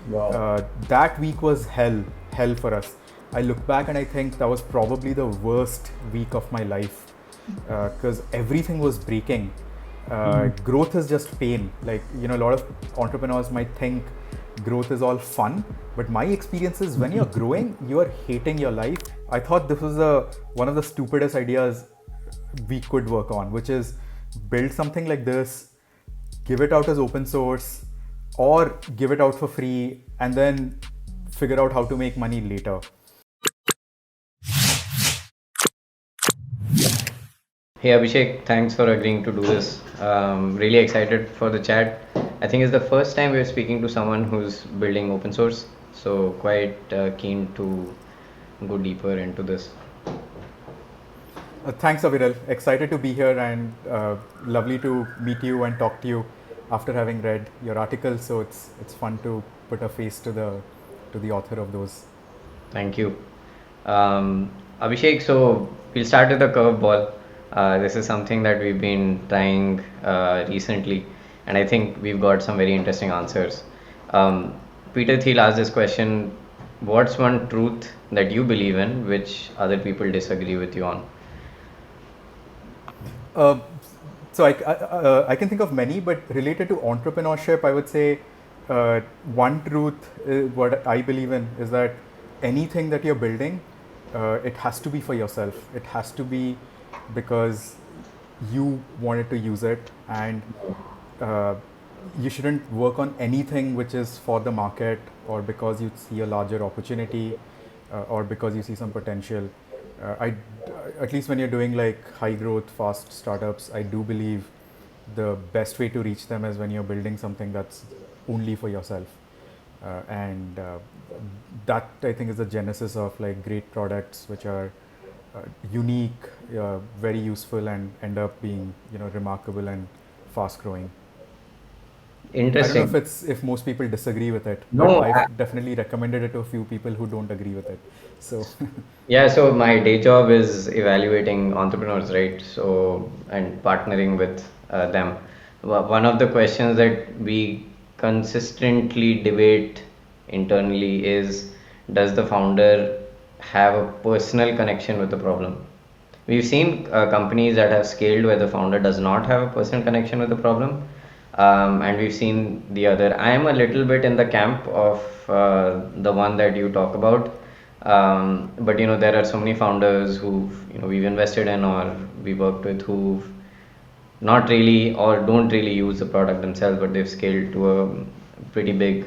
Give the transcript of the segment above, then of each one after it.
Wow. That week was hell for us. I look back and I think that was probably the worst week of my life because everything was breaking. Growth is just pain. Like, a lot of entrepreneurs might think growth is all fun, but my experience is when you're growing, you are hating your life. I thought this was one of the stupidest ideas we could work on, which is build something like this, give it out as open source, or give it out for free, and then figure out how to make money later. Hey Abhishek, thanks for agreeing to do this. Really excited for the chat. I think it's the first time we're speaking to someone who's building open source, so quite keen to go deeper into this. Thanks, Aviral. Excited to be here and lovely to meet you and talk to you after having read your article. So it's fun to put a face to the author of those. Thank you. Abhishek, so we'll start with the curveball. This is something that we've been trying recently, and I think we've got some very interesting answers. Um, Peter Thiel asked this question: what's one truth that you believe in which other people disagree with you on? Uh, so I can think of many, but related to entrepreneurship, I would say one truth what I believe in is that anything that you're building, it has to be for yourself. It has to be because you wanted to use it, and uh, you shouldn't work on anything which is for the market or because you see a larger opportunity or because you see some potential. At least when you're doing like high growth, fast startups, I do believe the best way to reach them is when you're building something that's only for yourself. And that I think is the genesis of like great products which are unique, very useful, and end up being remarkable and fast growing. I don't know Interesting. if most people disagree with it, but No, I've definitely recommended it to a few people who don't agree with it. So yeah, so my day job is evaluating entrepreneurs, right? So, and partnering with them. One of the questions that we consistently debate internally is, does the founder have a personal connection with the problem? We've seen companies that have scaled where the founder does not have a personal connection with the problem, and we've seen the other. I am a little bit in the camp of the one that you talk about, but there are so many founders who we've invested in or we worked with who've not really or don't really use the product themselves, but they've scaled to a pretty big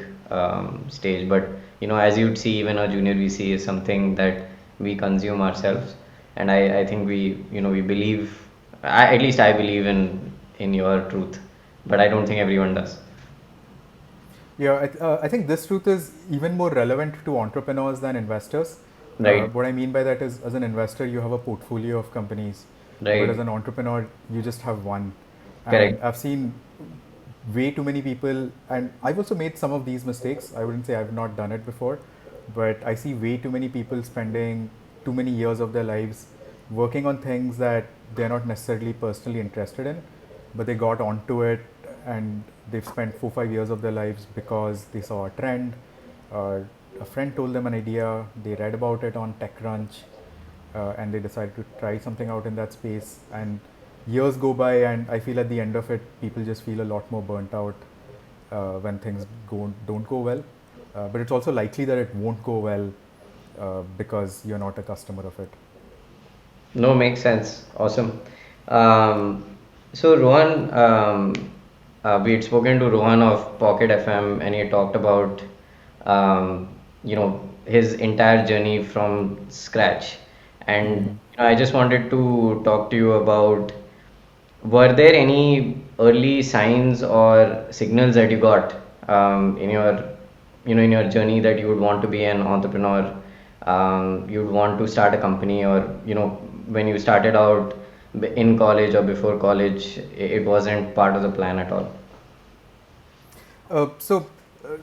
stage. But as you'd see, even a junior VC is something that we consume ourselves, and I think we believe, at least I believe in your truth, but I don't think everyone does. yeah, I think this truth is even more relevant to entrepreneurs than investors. Right, What I mean by that is, as an investor, you have a portfolio of companies, but as right, an entrepreneur, you just have one. And correct. I've seen way too many people, and I've also made some of these mistakes. I wouldn't say I've not done it before, but I see way too many people spending too many years of their lives working on things that they're not necessarily personally interested in, but they got onto it and they've spent 4 5 years of their lives because they saw a trend, or a friend told them an idea, they read about it on TechCrunch, and they decided to try something out in that space. And years go by, and I feel at the end of it, people just feel a lot more burnt out when things don't go well. But it's also likely that it won't go well because you're not a customer of it. No, makes sense. Awesome. So Rohan, we had spoken to Rohan of Pocket FM, and he talked about his entire journey from scratch. And I just wanted to talk to you about, were there any early signs or signals that you got in your in your journey that you would want to be an entrepreneur, you would want to start a company, or when you started out in college or before college, it wasn't part of the plan at all? Uh, so, uh,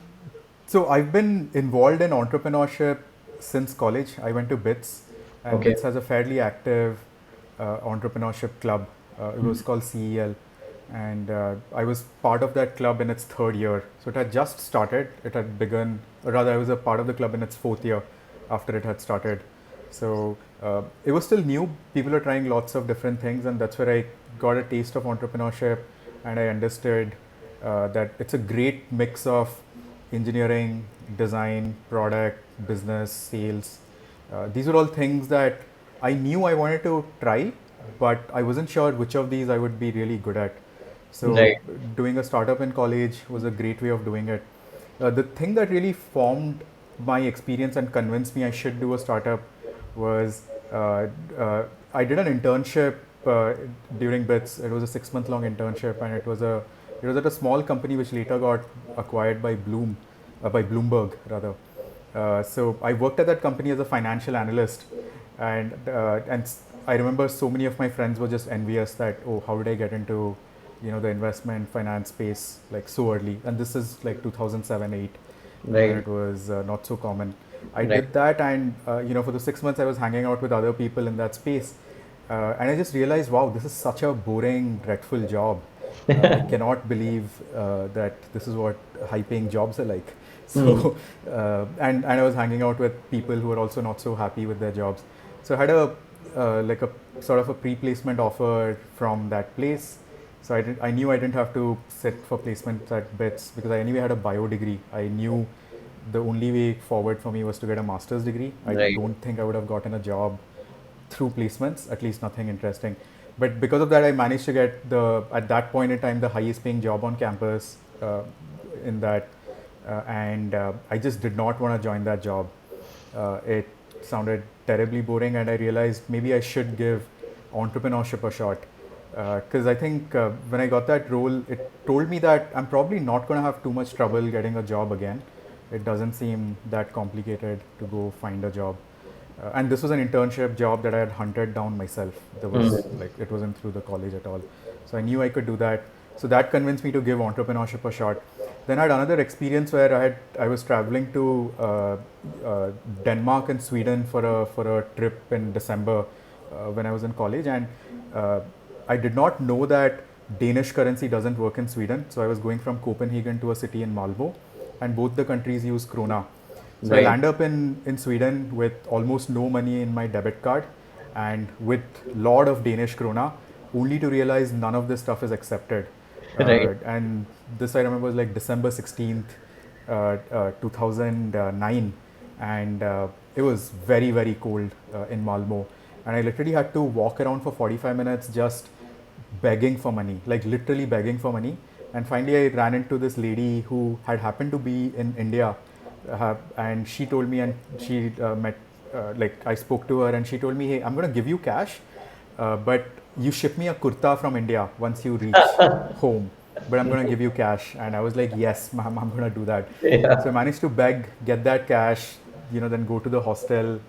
so I've been involved in entrepreneurship since college. I went to BITS, and Okay. BITS has a fairly active entrepreneurship club. It was called CEL. and I was part of that club in its third year. So it had just started. It had begun, or rather, I was a part of the club in its fourth year after it had started. So it was still new. People were trying lots of different things, and that's where I got a taste of entrepreneurship, and I understood that it's a great mix of engineering, design, product, business, sales. These are all things that I knew I wanted to try, but I wasn't sure which of these I would be really good at. So Right. doing a startup in college was a great way of doing it. The thing that really formed my experience and convinced me I should do a startup was I did an internship during BITS. It was a 6 month long internship, and it was at a small company which later got acquired by by Bloomberg rather. So I worked at that company as a financial analyst, and I remember so many of my friends were just envious that, oh, how did I get into the investment finance space like so early? And this is like 2007 8, when Right. it was not so common. I Right. did that, and for the 6 months I was hanging out with other people in that space, and I just realized, wow, this is such a boring, dreadful job. I cannot believe that this is what high-paying jobs are like. Hmm. So, and I was hanging out with people who were also not so happy with their jobs. So I had a like a sort of a pre-placement offer from that place. So I knew I didn't have to sit for placement at BITS because I anyway had a bio degree. I knew the only way forward for me was to get a master's degree. I Right. don't think I would have gotten a job through placements, at least nothing interesting. But because of that, I managed to get at that point in time, the highest paying job on campus in that. And I just did not want to join that job. It sounded terribly boring, and I realized maybe I should give entrepreneurship a shot. Because I think when I got that role, it told me that I'm probably not going to have too much trouble getting a job again. It doesn't seem that complicated to go find a job. And this was an internship job that I had hunted down myself. There was Hmm. like it wasn't through the college at all. So I knew I could do that. So that convinced me to give entrepreneurship a shot. Then I had another experience where I was traveling to Denmark and Sweden for a trip in December when I was in college, and uh, I did not know that Danish currency doesn't work in Sweden. So I was going from Copenhagen to a city in Malmo, and both the countries use krona. So I Right. land up in Sweden with almost no money in my debit card and with lot of Danish krona, only to realize none of this stuff is accepted. Right. And this I remember was like December 16th, 2009, and it was very very cold in Malmo, and I literally had to walk around for 45 minutes just begging for money, like literally begging for money. And finally, I ran into this lady who had happened to be in India, and she told me, and she met, like I spoke to her, and she told me, "Hey, I'm gonna give you cash, but you ship me a kurta from India once you reach home. But I'm gonna give you cash." And I was like, "Yes, ma'am, I'm gonna do that." So I Yeah. managed to beg, get that cash, then go to the hostel,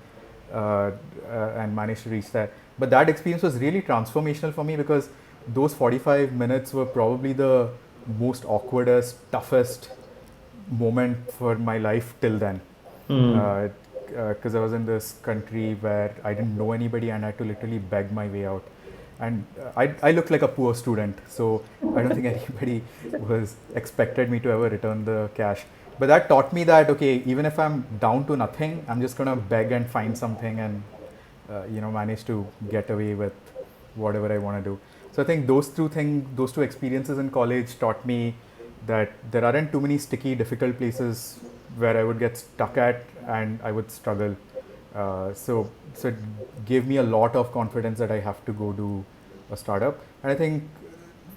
and managed to reach that. But that experience was really transformational for me because those 45 minutes were probably the most awkwardest, toughest moment for my life till then. Hmm. Because I was in this country where I didn't know anybody and I had to literally beg my way out. And I looked like a poor student, so I don't think anybody was expected me to ever return the cash. But that taught me that, okay, even if I'm down to nothing, I'm just gonna beg and find something and manage to get away with whatever I want to do. So I think those two experiences in college taught me that there aren't too many sticky, difficult places where I would get stuck at and I would struggle. So it gave me a lot of confidence that I have to go do a startup. And I think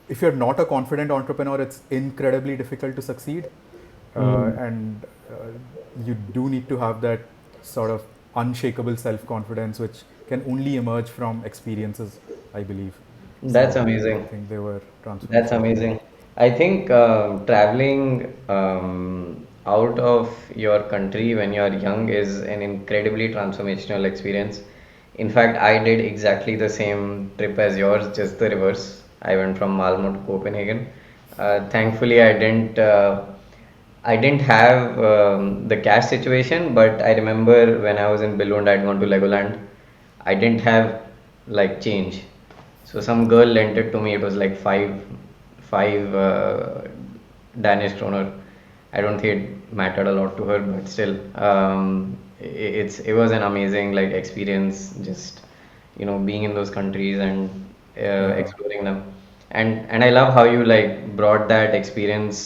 if you're not a confident entrepreneur, it's incredibly difficult to succeed. Hmm. And you do need to have that sort of unshakable self confidence, which can only emerge from experiences, I believe. That's So I amazing. think they were That's transformational for me. amazing. I think traveling out of your country when you are young is an incredibly transformational experience. In fact, I did exactly the same trip as yours, just the reverse. I went from Malmo to Copenhagen. Thankfully, I didn't have the cash situation, but I remember when I was in Billund, I'd gone to Legoland. I didn't have like change. So some girl lent it to me. It was like 5 Danish kroner. I don't think it mattered a lot to her, but still, it was an amazing like experience, just being in those countries and Yeah. exploring them. And I love how you like brought that experience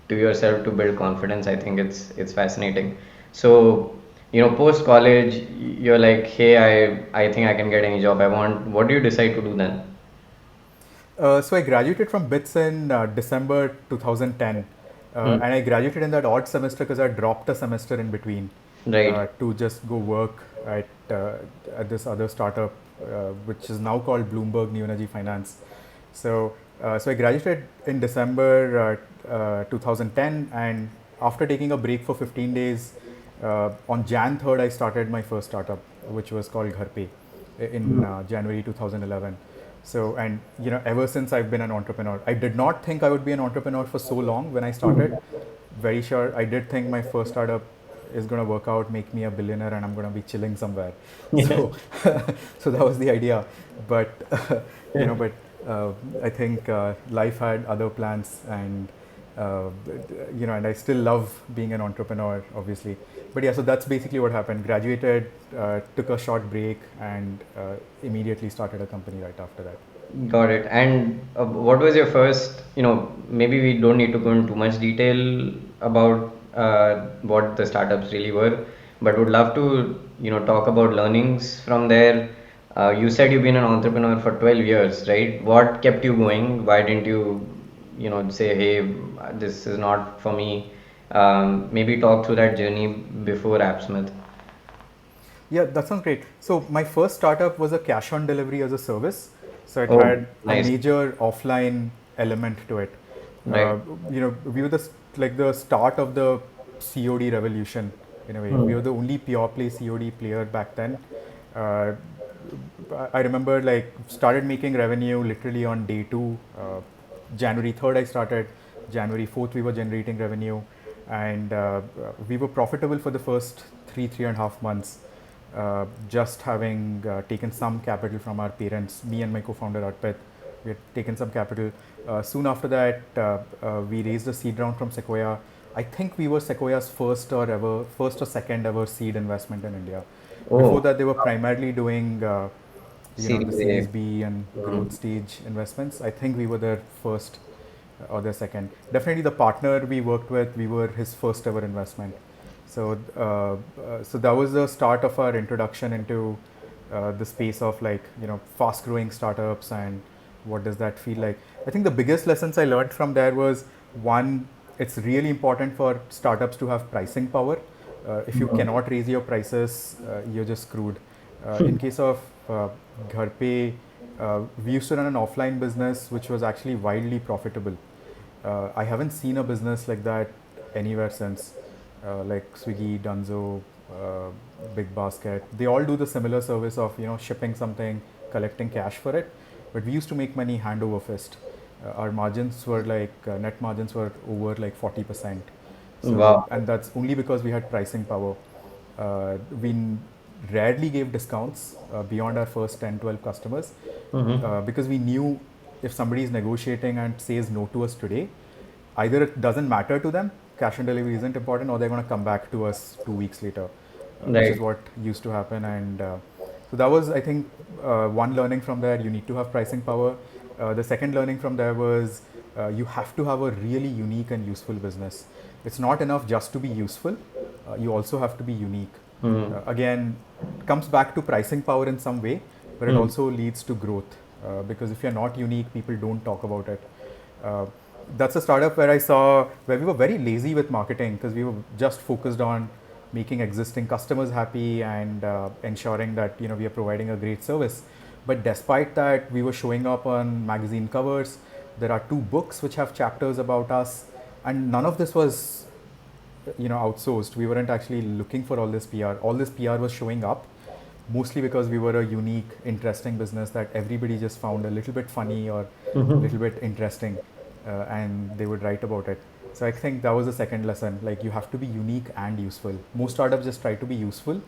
to yourself to build confidence. I think it's fascinating. So post college, you're like, hey, I think I can get any job I want. What do you decide to do then? So I graduated from BITS in December 2010, Hmm. and I graduated in that odd semester because I dropped a semester in between Right. to just go work at this other startup, which is now called Bloomberg New Energy Finance. So I graduated in December 2010, and after taking a break for 15 days, on Jan 3rd, I started my first startup, which was called Gharpay in January 2011. So, and ever since I've been an entrepreneur. I did not think I would be an entrepreneur for so long when I started. Very sure I did think my first startup is going to work out, make me a billionaire, and I'm going to be chilling somewhere. Yeah. So, so that was the idea. But but uh, I think life had other plans, and and I still love being an entrepreneur, obviously. But yeah, so that's basically what happened. Graduated, took a short break, and immediately started a company right after that. Got it. And what was your first, maybe we don't need to go into too much detail about what the startups really were, but would love to, talk about learnings from there. You said you've been an entrepreneur for 12 years, right? What kept you going? Why didn't you, say, hey, this is not for me? Maybe talk through that journey before AppSmith. Yeah, that sounds great. So my first startup was a cash on delivery as a service. So it Oh, had a nice. major offline element to it. Right. We were like the start of the COD revolution in a way. We Hmm. were the only pure play COD player back then. Uh, I remember like started making revenue literally on day two. January 3rd I started. January 4th we were generating revenue, and we were profitable for the first three and a half months. Just having taken some capital from our parents, me and my co-founder Arpit, we had taken some capital. Soon after that, we raised a seed round from Sequoia. I think we were Sequoia's first or second ever seed investment in India. Before Oh, that, they were primarily doing, the Series Series A. B and Hmm. growth stage investments. I think we were their first or their second. Definitely, the partner we worked with, we were his first ever investment. So that was the start of our introduction into the space of like fast growing startups and what does that feel like. I think the biggest lessons I learned from there was, one, it's really important for startups to have pricing power. If you cannot raise your prices, you're just screwed. In case of Gharpay, we used to run an offline business which was actually wildly profitable. I haven't seen a business like that anywhere since. Like Swiggy, Dunzo, uh, Big Basket, they all do the similar service of shipping something, collecting cash for it. But we used to make money hand over fist. Our margins were like net margins were over like 40%. So, Wow. and that's only because we had pricing power. We rarely gave discounts beyond our first 10, 12 customers, Mm-hmm. because we knew if somebody is negotiating and says no to us today, either it doesn't matter to them, cash on delivery isn't important, or they're going to come back to us 2 weeks later, which is Right. what used to happen. And so that was, I think, one learning from there. You need to have pricing power. The second learning from there was you have to have a really unique and useful business. It's not enough just to be useful, you also have to be unique. Hmm. Again, comes back to pricing power in some way, but it Hmm. also leads to growth, because if you're not unique, people don't talk about it. Uh, that's a startup where I saw where we were very lazy with marketing because we were just focused on making existing customers happy and ensuring that we are providing a great service. But despite that, we were showing up on magazine covers. There are two books which have chapters about us, and none of this was outsourced. We weren't actually looking for all this PR. All this PR was showing up mostly because we were a unique, interesting business that everybody just found a little bit funny or a little bit interesting, and they would write about it. So I think that was the second lesson. Like, you have to be unique and useful. Most startups just try to be useful,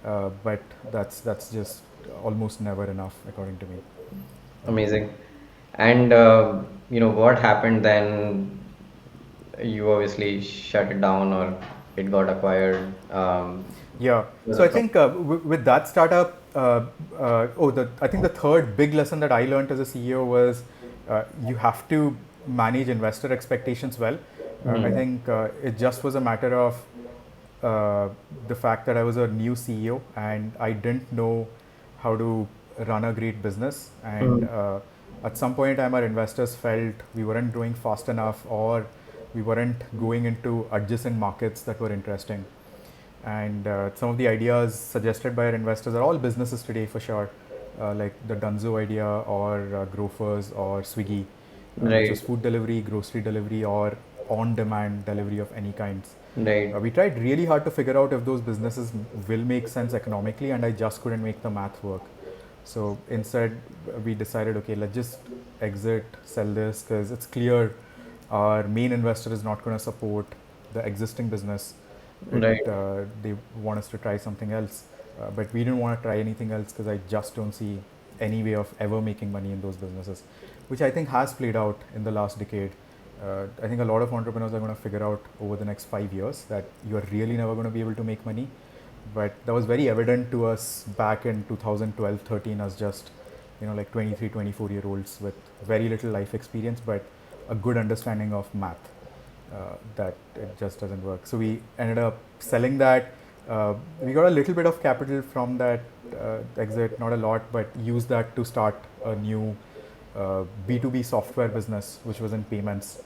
but that's just almost never enough, according to me. Amazing. And what happened then? You obviously shut it down, or it got acquired. Yeah. Was So a I problem. think with that startup, I think the third big lesson that I learned as a CEO was you have to manage investor expectations well. I Hmm. think it just was a matter of uh, the fact that I was a new CEO and I didn't know how to run a great business. And Hmm. at some point in time, our investors felt we weren't growing fast enough or we weren't going into adjacent markets that were interesting. And some of the ideas suggested by our investors are all businesses today for sure, like the Dunzo idea or Grofers or Swiggy, which was Right. food delivery, grocery delivery, or on demand delivery of any kinds. Right. We tried really hard to figure out if those businesses will make sense economically, and I just couldn't make the math work. So instead, we decided, okay, let's just exit, sell this, because it's clear our main investor is not going to support the existing business. Right. They want us to try something else, but we didn't want to try anything else because I just don't see any way of ever making money in those businesses, which I think has played out in the last decade. I think a lot of entrepreneurs are going to figure out over the next 5 years that you are really never going to be able to make money. But that was very evident to us back in 2012, 13 as just, like 23, 24-year olds with very little life experience, but a good understanding of math. That it just doesn't work. So we ended up selling that. We got a little bit of capital from that exit, not a lot, but used that to start a new B2B software business, which was in payments.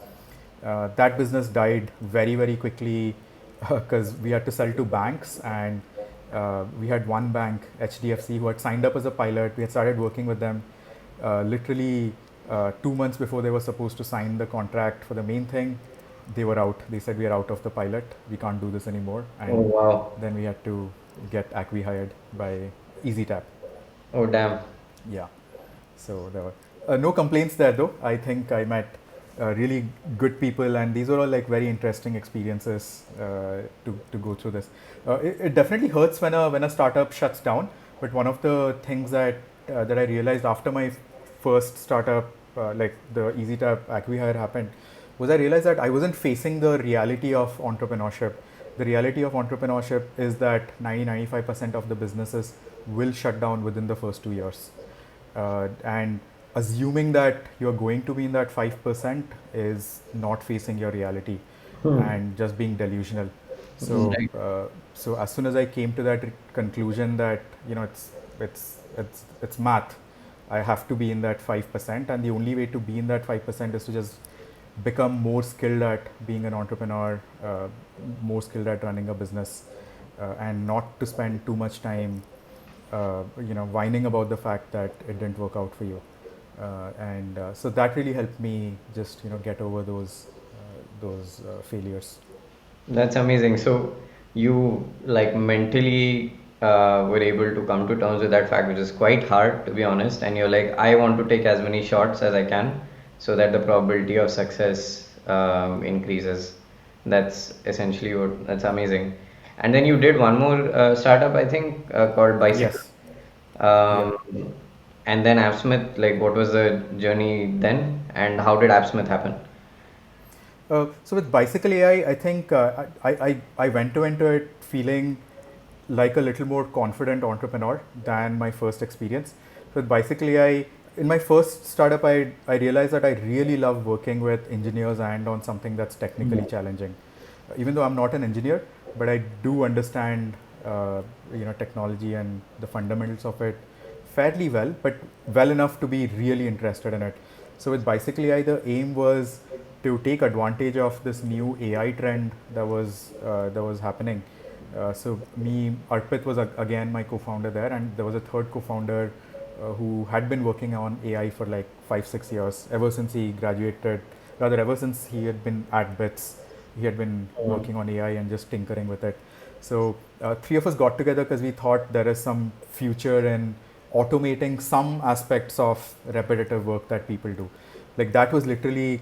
That business died very, very quickly because we had to sell to banks, and we had one bank, HDFC, who had signed up as a pilot. We had started working with them literally 2 months before they were supposed to sign the contract for the main thing. They were out. They said, we are out of the pilot. We can't do this anymore. Oh, And wow. then we had to get acqui-hired by Ezetap. Oh, damn. Yeah. So there were no complaints there though. I think I met really good people, and these were all like very interesting experiences to go through this. It definitely hurts when a startup shuts down. But one of the things that I realized after my first startup, like the EasyTap acquihire happened, was I realized that I wasn't facing the reality of entrepreneurship. The reality of entrepreneurship is that 90-95% of the businesses will shut down within the first 2 years, and assuming that you're going to be in that 5% is not facing your reality Hmm. and just being delusional. So Right. so as soon as I came to that conclusion that it's math, I have to be in that 5%, and the only way to be in that 5% is to just become more skilled at being an entrepreneur, more skilled at running a business, and not to spend too much time whining about the fact that it didn't work out for you. And so that really helped me just get over those failures. That's amazing. So you like mentally were able to come to terms with that fact, which is quite hard to be honest. And you're like, I want to take as many shots as I can so that the probability of success increases. That's essentially what, that's amazing. And then you did one more startup, I think, called Bicycle. Yes. Yeah. Um, and then AppSmith, like what was the journey then, and how did AppSmith happen? So with Bicycle AI, I think I went into it feeling like a little more confident entrepreneur than my first experience. So with Bicycle AI, in my first startup, I realized that I really love working with engineers and on something that's technically challenging. Even though I'm not an engineer, but I do understand technology and the fundamentals of it fairly well, but well enough to be really interested in it. So with Bicycle AI, the aim was to take advantage of this new AI trend that was happening. So me, Arpit was again my co-founder there, and there was a third co-founder who had been working on AI for like 5-6 years, ever since he graduated, rather ever since he had been at BITS, he had been working on AI and just tinkering with it. So three of us got together because we thought there is some future in automating some aspects of repetitive work that people do. Like that was literally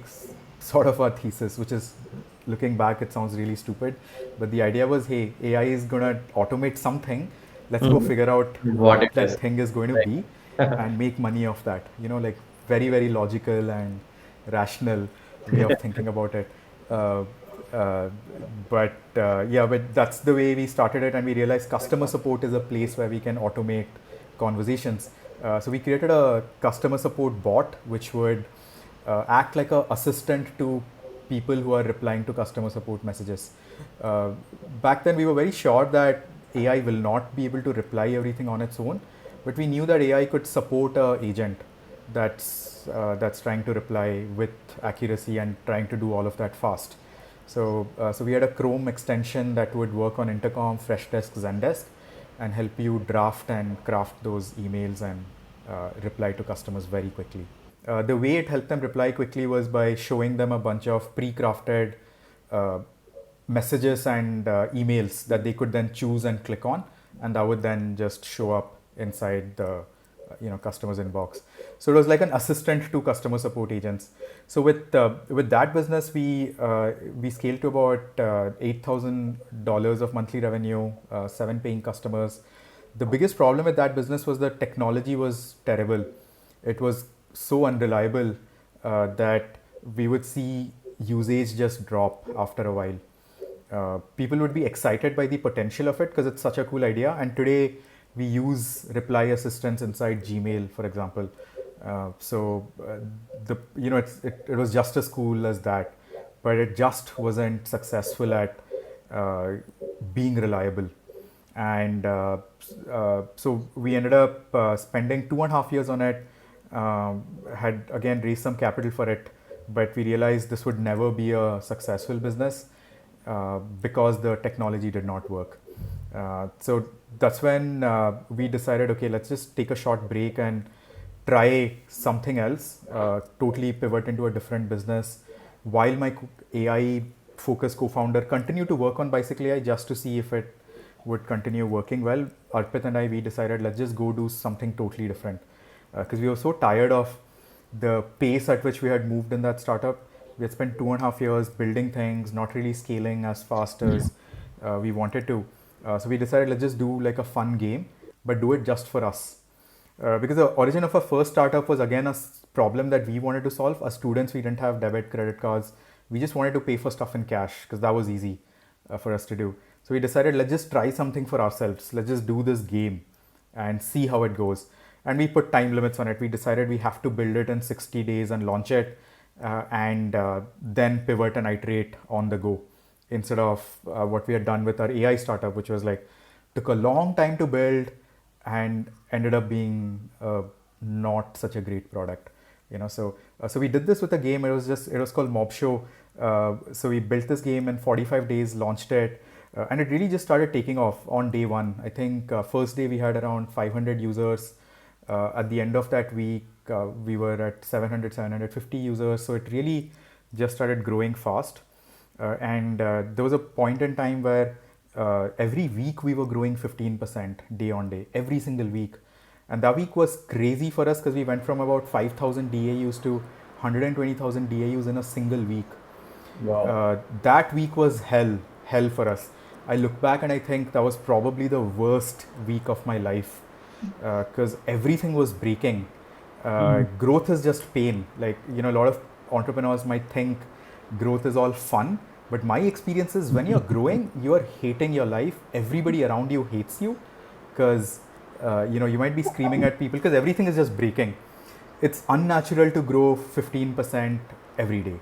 sort of our thesis, which is, looking back, it sounds really stupid, but the idea was, hey, AI is gonna automate something. Let's go Mhm. figure out What what it that is. thing is going to be Right. and make money off that. Like very, very logical and rational way of thinking about it. Uh, uh, but that's the way we started it, and we realized customer support is a place where we can automate conversations. So we created a customer support bot which would act like a assistant to people who are replying to customer support messages. Uh, Back then, we were very sure that AI will not be able to reply everything on its own, but we knew that AI could support a agent that's trying to reply with accuracy and trying to do all of that fast. So we had a Chrome extension that would work on Intercom, Freshdesk, Zendesk, and help you draft and craft those emails and reply to customers very quickly. The way it helped them reply quickly was by showing them a bunch of pre-crafted uh, messages and emails that they could then choose and click on, and that would then just show up inside the customer's inbox. So it was like an assistant to customer support agents. So with that business, we scaled to about $8,000 of monthly revenue, 7 paying customers. The biggest problem with that business was the technology was terrible. It was so unreliable that we would see usage just drop after a while. People would be excited by the potential of it because it's such a cool idea. And today we use reply assistants inside Gmail, for example. It was just as cool as that, but it just wasn't successful at being reliable. And so we ended up spending 2.5 years on it. Had again raised some capital for it, but we realized this would never be a successful business because the technology did not work. So that's when we decided, okay, let's just take a short break and try something else, totally pivot into a different business, while my AI focused co-founder continued to work on Bicycle AI just to see if it would continue working well. Arpit and I, we decided let's just go do something totally different because we were so tired of the pace at which we had moved in that startup. We had spent 2.5 years building things, not really scaling as fast as we wanted to. So we decided let's just do like a fun game, but do it just for us. Because the origin of our first startup was again a problem that we wanted to solve. As students, we didn't have debit, credit cards. We just wanted to pay for stuff in cash because that was easy for us to do. So we decided let's just try something for ourselves. Let's just do this game and see how it goes. And we put time limits on it. We decided we have to build it in 60 days and launch it, and then pivot and iterate on the go, instead of what we had done with our AI startup, which was like took a long time to build and ended up being not such a great product. So we did this with a game. It was called Mob Show. So we built this game in 45 days, launched it, and it really just started taking off on day one. I think first day we had around 500 users. At the end of that week, we were at 750 users. So it really just started growing fast. And there was a point in time where every week we were growing 15% day on day, every single week. And that week was crazy for us because we went from about 5,000 DAUs to 120,000 DAUs in a single week. Wow. That week was hell for us. I look back and I think that was probably the worst week of my life because everything was breaking. Growth is just pain. Like, a lot of entrepreneurs might think growth is all fun, but my experience is when you're growing, you're hating your life. Everybody around you hates you because you might be screaming at people because everything is just breaking. It's unnatural to grow 15% every day.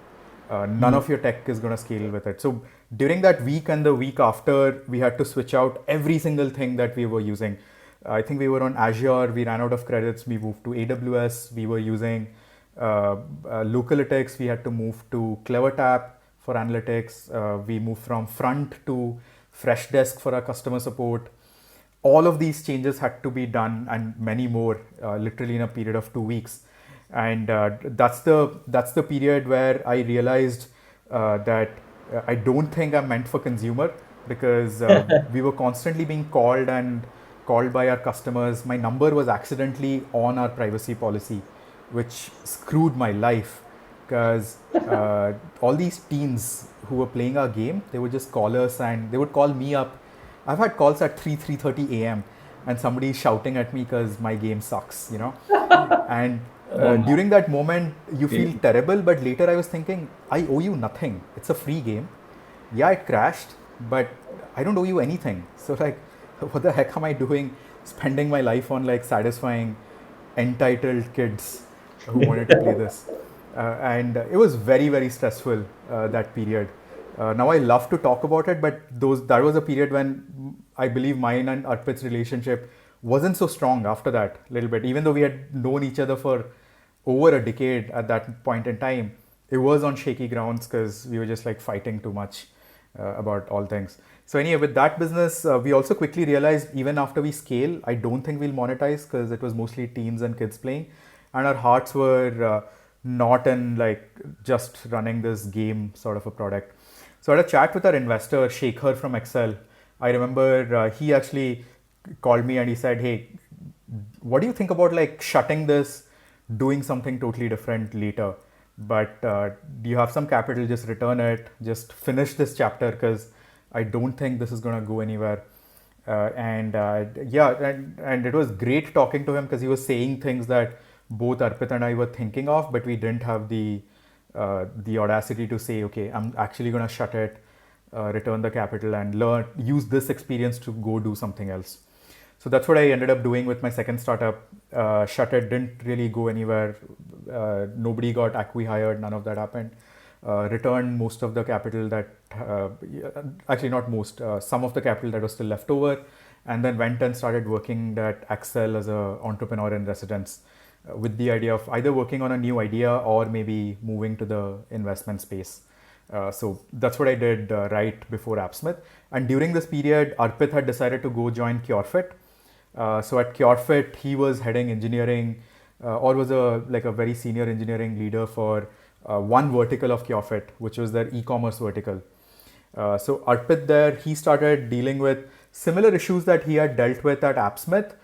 None of your tech is going to scale with it. So during that week and the week after, we had to switch out every single thing that we were using. I think we were on Azure, we ran out of credits, we moved to AWS, we were using Localytics, we had to move to CleverTap for analytics, we moved from Front to Freshdesk for our customer support. All of these changes had to be done and many more, literally in a period of 2 weeks. And that's the period where I realized that I don't think I'm meant for consumer because we were constantly being called by our customers. My number was accidentally on our privacy policy, which screwed my life because all these teens who were playing our game, they would just call us and they would call me up. I've had calls at 3:30 a.m. and somebody shouting at me because my game sucks, and During that moment, you feel Yeah. terrible, but later I was thinking, I owe you nothing. It's a free game. Yeah, it crashed, but I don't owe you anything. So, like, what the heck am I doing spending my life on like satisfying entitled kids who wanted to play this? And it was very, very stressful that period. Now I love to talk about it, but that was a period when I believe mine and Arpit's relationship wasn't so strong after that little bit. Even though we had known each other for over a decade at that point in time, it was on shaky grounds because we were just like fighting too much about all things. So anyway, with that business, we also quickly realized even after we scale, I don't think we'll monetize because it was mostly teens and kids playing, and our hearts were not in like just running this game sort of a product. So I had a chat with our investor, Shekhar from Excel. I remember he actually called me and he said, "Hey, what do you think about like shutting this, doing something totally different later? But do you have some capital? Just return it. Just finish this chapter because I don't think this is gonna go anywhere." And it was great talking to him because he was saying things that both Arpit and I were thinking of, but we didn't have the audacity to say, okay, I'm actually gonna shut it, return the capital, and use this experience to go do something else. So that's what I ended up doing with my second startup. Shut it, didn't really go anywhere. Nobody got acqui-hired, none of that happened. Returned most of the capital actually not most, some of the capital that was still left over, and then went and started working at Excel as an entrepreneur in residence with the idea of either working on a new idea or maybe moving to the investment space. So that's what I did right before AppSmith. And during this period, Arpit had decided to go join CureFit. So at CureFit, he was heading engineering, or was like a very senior engineering leader for one vertical of CureFit, which was their e-commerce vertical. So Arpit there, he started dealing with similar issues that he had dealt with at AppSmith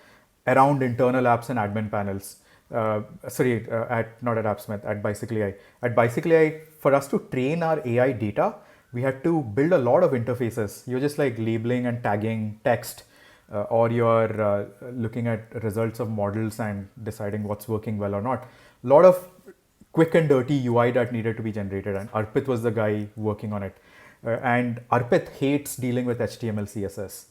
around internal apps and admin panels. Not at AppSmith, at Bicycle AI. At Bicycle AI, for us to train our AI data, we had to build a lot of interfaces. You're just like labeling and tagging text, or you're looking at results of models and deciding what's working well or not. A lot of quick and dirty UI that needed to be generated, and Arpit was the guy working on it. And Arpit hates dealing with HTML, CSS,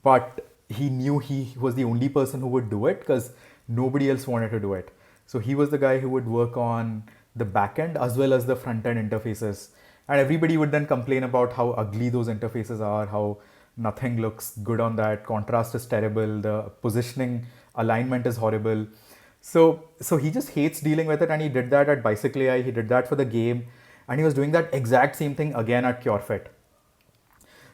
but he knew he was the only person who would do it because nobody else wanted to do it. So he was the guy who would work on the backend as well as the front end interfaces. And everybody would then complain about how ugly those interfaces are, how nothing looks good on that, contrast is terrible, the positioning alignment is horrible. So he just hates dealing with it, and he did that at Bicycle AI, he did that for the game, and he was doing that exact same thing again at CureFit.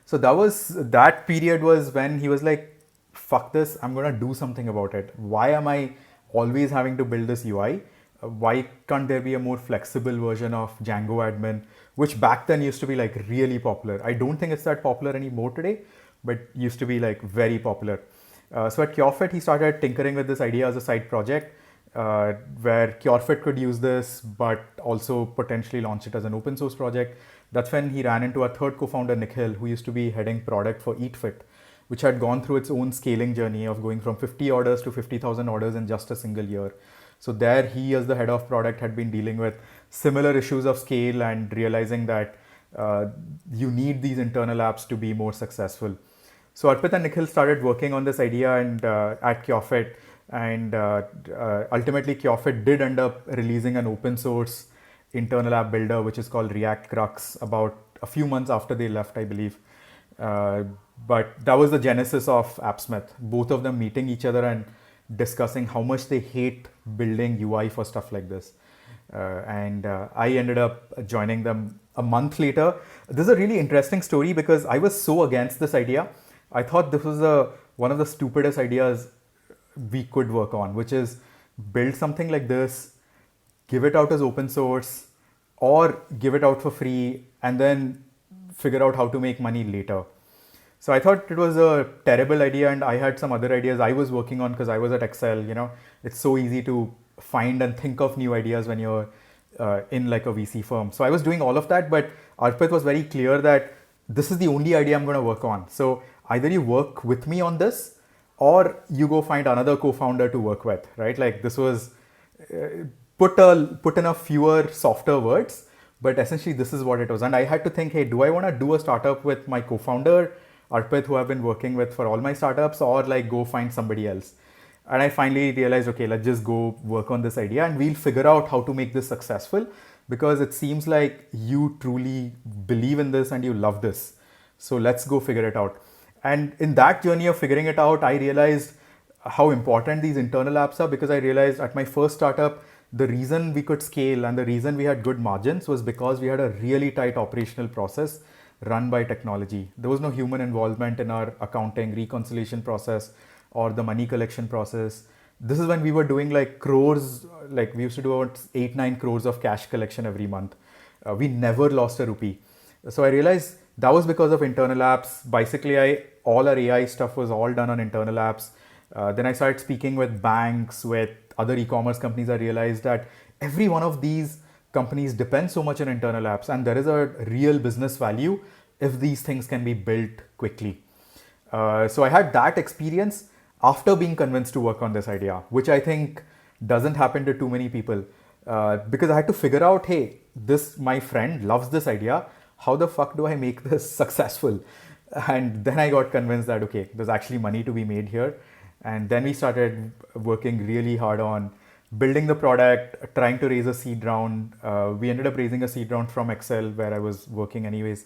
So that period was when he was like, fuck this, I'm gonna do something about it. Why am I always having to build this UI? Why can't there be a more flexible version of Django admin, which back then used to be like really popular? I don't think it's that popular anymore today, but used to be like very popular. So at CureFit, he started tinkering with this idea as a side project, where CureFit could use this, but also potentially launch it as an open source project. That's when he ran into our third co-founder, Nikhil, who used to be heading product for EatFit, which had gone through its own scaling journey of going from 50 orders to 50,000 orders in just a single year. So there he, as the head of product, had been dealing with similar issues of scale and realizing that you need these internal apps to be more successful. So Arpit and Nikhil started working on this idea and at CureFit, and ultimately CureFit did end up releasing an open source internal app builder, which is called React Crux, about a few months after they left, I believe. But that was the genesis of AppSmith. Both of them meeting each other and discussing how much they hate building UI for stuff like this. And I ended up joining them a month later. This is a really interesting story because I was so against this idea. I thought this was one of the stupidest ideas we could work on, which is build something like this, give it out as open source, or give it out for free, and then figure out how to make money later. So I thought it was a terrible idea, and I had some other ideas I was working on because I was at Excel. It's so easy to find and think of new ideas when you're in like a VC firm. So I was doing all of that, but Arpit was very clear that this is the only idea I'm going to work on. So either you work with me on this, or you go find another co-founder to work with, right? Like this was put in a fewer softer words, but essentially this is what it was. And I had to think, hey, do I want to do a startup with my co-founder Arpit, who I've been working with for all my startups, or like go find somebody else? And I finally realized, okay, let's just go work on this idea and we'll figure out how to make this successful, because it seems like you truly believe in this and you love this. So let's go figure it out. And in that journey of figuring it out, I realized how important these internal apps are, because I realized at my first startup, the reason we could scale and the reason we had good margins was because we had a really tight operational process run by technology. There was no human involvement in our accounting, reconciliation process, or the money collection process. This is when we were doing like crores, like we used to do about 8-9 crores of cash collection every month. We never lost a rupee. So I realized that was because of internal apps. Basically, all our AI stuff was all done on internal apps. Then I started speaking with banks, with other e-commerce companies. I realized that every one of these companies depends so much on internal apps, and there is a real business value if these things can be built quickly. So I had that experience after being convinced to work on this idea, which I think doesn't happen to too many people, because I had to figure out, hey, this my friend loves this idea. How the fuck do I make this successful? And then I got convinced that okay, there's actually money to be made here. And then we started working really hard on building the product, trying to raise a seed round. We ended up raising a seed round from Excel, where I was working anyways.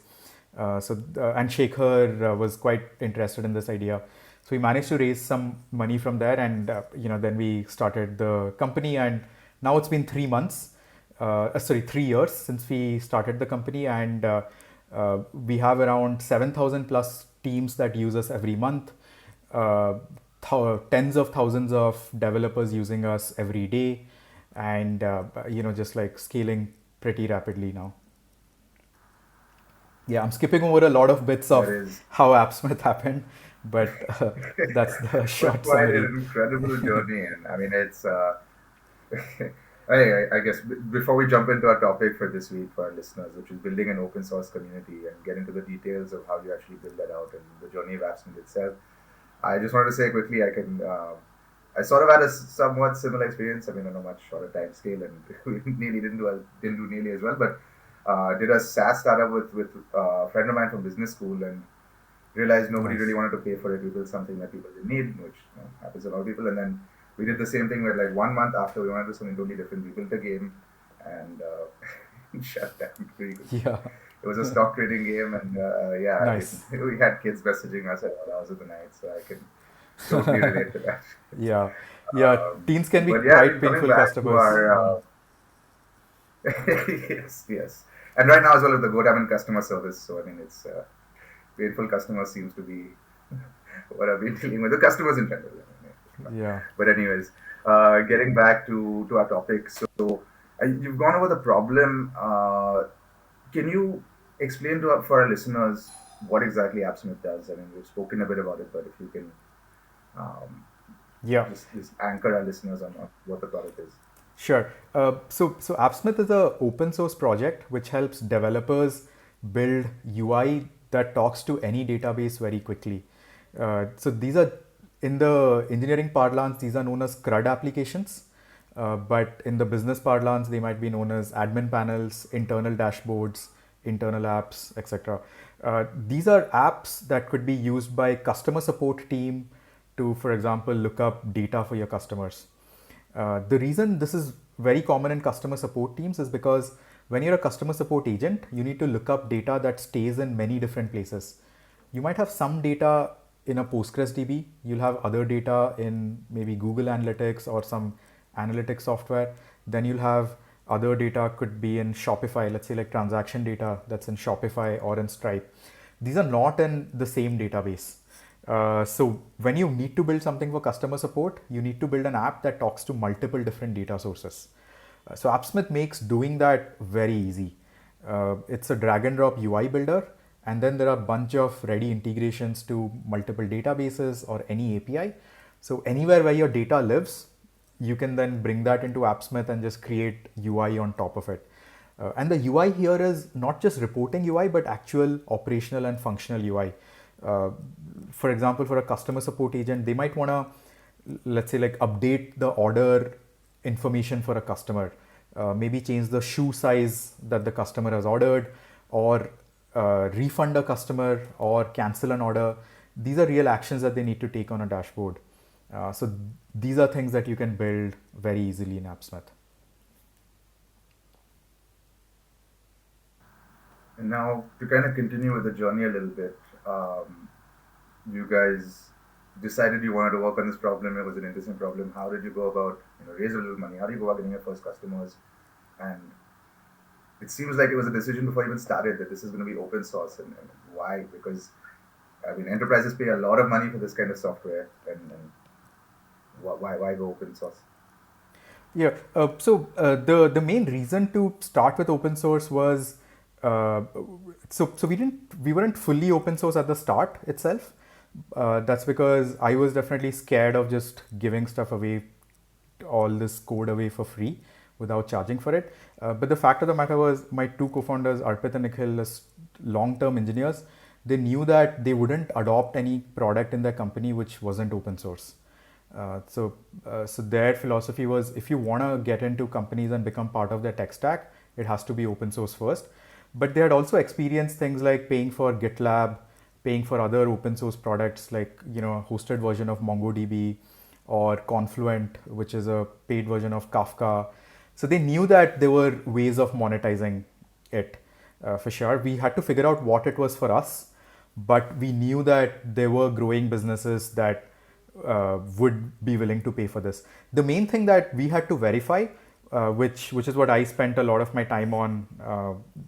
And Shekhar was quite interested in this idea. So we managed to raise some money from there, and then we started the company. And now it's been 3 years since we started the company, and we have around 7,000 plus teams that use us every month. Tens of thousands of developers using us every day, and just like scaling pretty rapidly now. Yeah, I'm skipping over a lot of bits of how AppSmith happened, but that's the short quite summary. an incredible journey, and I mean it's. I guess before we jump into our topic for this week for our listeners, which is building an open source community, and get into the details of how you actually build that out and the journey of AppSmith itself, I just wanted to say quickly, I sort of had a somewhat similar experience. I mean, on a much shorter time scale, and we nearly didn't do nearly as well, but did a SaaS startup with a friend of mine from business school, and realized nobody really wanted to pay for it. We built something that people didn't need, which happens to a lot of people. And then we did the same thing where like 1 month after we wanted to do something totally different, we built a game and shut down pretty quickly. Yeah. It was a stock trading game, and Nice. we had kids messaging us at all hours of the night, so I can totally relate to that. Yeah. Teens can be But yeah, quite coming painful back to customers. our yes, and right now as well as the GoDaddy customer service. So I mean, it's painful customers seems to be what I've been dealing with. The customers in general. Yeah. But anyways, getting back to our topic. So you've gone over the problem. Can you explain for our listeners what exactly AppSmith does? I mean, we've spoken a bit about it, but if you can Yeah. just anchor our listeners on what the product is. Sure. So AppSmith is a open source project which helps developers build UI that talks to any database very quickly. So these are, in the engineering parlance, these are known as CRUD applications. But in the business parlance, they might be known as admin panels, internal dashboards, internal apps, etc. These are apps that could be used by customer support team to, for example, look up data for your customers. The reason this is very common in customer support teams is because when you're a customer support agent, you need to look up data that stays in many different places. You might have some data in a Postgres DB, you'll have other data in maybe Google Analytics or some analytics software. Then you'll have other data could be in Shopify, let's say like transaction data that's in Shopify or in Stripe. These are not in the same database. So when you need to build something for customer support, you need to build an app that talks to multiple different data sources. So AppSmith makes doing that very easy. It's a drag and drop UI builder, and then there are a bunch of ready integrations to multiple databases or any API. So anywhere where your data lives, you can then bring that into AppSmith and just create UI on top of it. And the UI here is not just reporting UI, but actual operational and functional UI. For example, for a customer support agent, they might want to, let's say, like update the order information for a customer. Maybe change the shoe size that the customer has ordered, or refund a customer, or cancel an order. These are real actions that they need to take on a dashboard. So these are things that you can build very easily in AppSmith. And now to kind of continue with the journey a little bit, you guys decided you wanted to work on this problem. It was an interesting problem. How did you go about, raise a little money? How do you go about getting your first customers? And it seems like it was a decision before you even started that this is going to be open source. And why? Because enterprises pay a lot of money for this kind of software, and why go open source? Yeah. So the main reason to start with open source was so we weren't fully open source at the start itself. That's because I was definitely scared of just giving stuff away, all this code away for free without charging for it. But the fact of the matter was, my two co-founders, Arpit and Nikhil, as long-term engineers, they knew that they wouldn't adopt any product in their company which wasn't open source. So their philosophy was, if you want to get into companies and become part of their tech stack, it has to be open source first. But they had also experienced things like paying for GitLab, paying for other open source products like a hosted version of MongoDB, or Confluent, which is a paid version of Kafka. So they knew that there were ways of monetizing it. For sure, we had to figure out what it was for us, but we knew that there were growing businesses that would be willing to pay for this. The main thing that we had to verify, which is what I spent a lot of my time on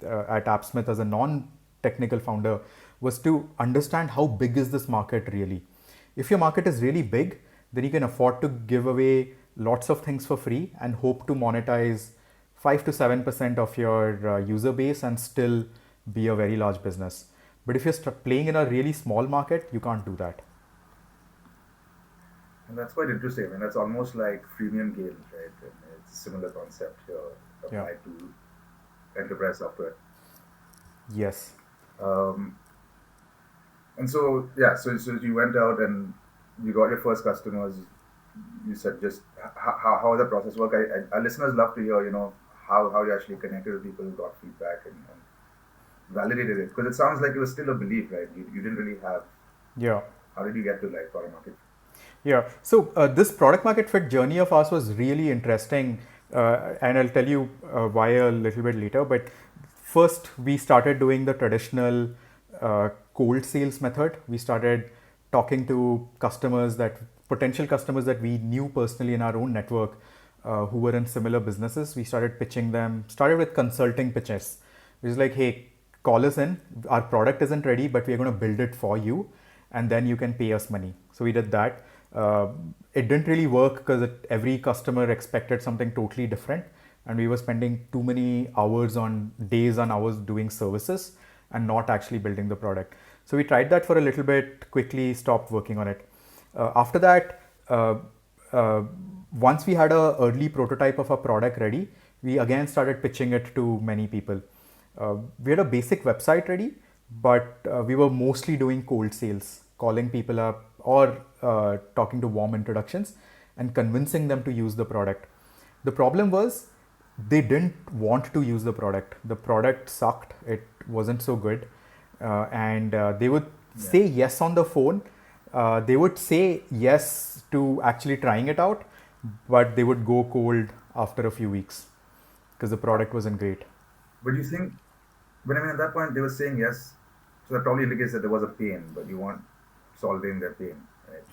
at AppSmith as a non-technical founder, was to understand how big is this market really. If your market is really big, then you can afford to give away lots of things for free and hope to monetize 5 to 7% of your user base and still be a very large business. But if you're playing in a really small market, you can't do that. And that's quite interesting. That's almost like freemium games, right? And it's a similar concept here applied to enterprise software. Yes. And so you went out and you got your first customers. You said just how the process work. Our listeners love to hear, how you actually connected with people, got feedback, and validated it. Because it sounds like it was still a belief, right? You didn't really have. Yeah. How did you get to product market? Yeah. So this product market fit journey of ours was really interesting, and I'll tell you why a little bit later. But first, we started doing the traditional cold sales method. We started talking to potential customers that we knew personally in our own network, who were in similar businesses. We started pitching them. Started with consulting pitches. It was like, hey, call us in. Our product isn't ready, but we're going to build it for you, and then you can pay us money. So we did that. It didn't really work because every customer expected something totally different, and we were spending too many days and hours doing services and not actually building the product. So we tried that for a little bit, quickly stopped working on it. After that, once we had an early prototype of a product ready, we again started pitching it to many people. We had a basic website ready, but we were mostly doing cold sales, calling people up or talking to warm introductions and convincing them to use the product. The problem was they didn't want to use the product. The product sucked. It wasn't so good. And they would say yes on the phone. They would say yes to actually trying it out, but they would go cold after a few weeks because the product wasn't great. But you think, at that point they were saying yes, so that probably indicates that there was a pain, but you weren't solving their pain, right?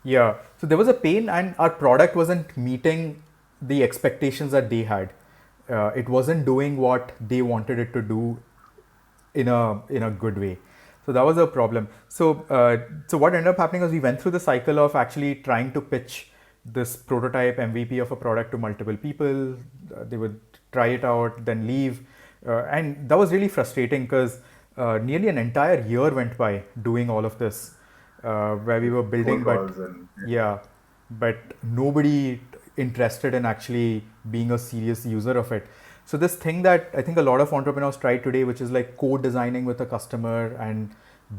Yeah, so there was a pain, and our product wasn't meeting the expectations that they had. It wasn't doing what they wanted it to do in a good way. So that was a problem. So what ended up happening was we went through the cycle of actually trying to pitch this prototype MVP of a product to multiple people. They would try it out, then leave. And that was really frustrating because nearly an entire year went by doing all of this, where we were building, but nobody interested in actually being a serious user of it. So this thing that I think a lot of entrepreneurs try today, which is like co-designing with a customer and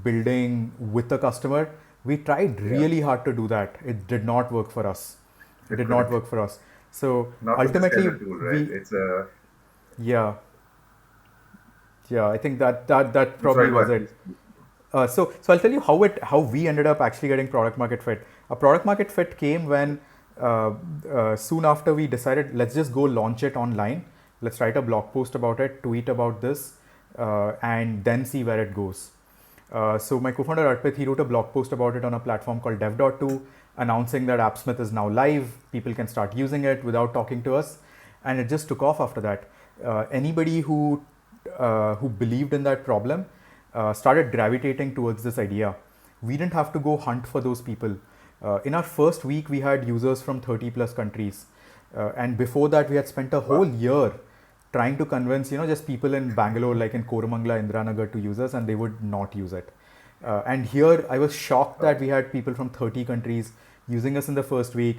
building with a customer, we tried really hard to do that. It did not work for us. So Not to ultimately, sell a tool, right? It's a yeah, I think that I'm sorry, probably go was ahead, it. please. So I'll tell you how we ended up actually getting product market fit. A product market fit came when soon after we decided let's just go launch it online. Let's write a blog post about it, tweet about this, and then see where it goes. So my co-founder Arpit, he wrote a blog post about it on a platform called Dev.to, announcing that AppSmith is now live. People can start using it without talking to us, and it just took off after that. Anybody who believed in that problem started gravitating towards this idea. We didn't have to go hunt for those people. In our first week, we had users from 30 plus countries. And before that, we had spent a whole Wow. year trying to convince, just people in Bangalore, like in Koramangala, Indiranagar, to use us, and they would not use it. And here, I was shocked that we had people from 30 countries using us in the first week.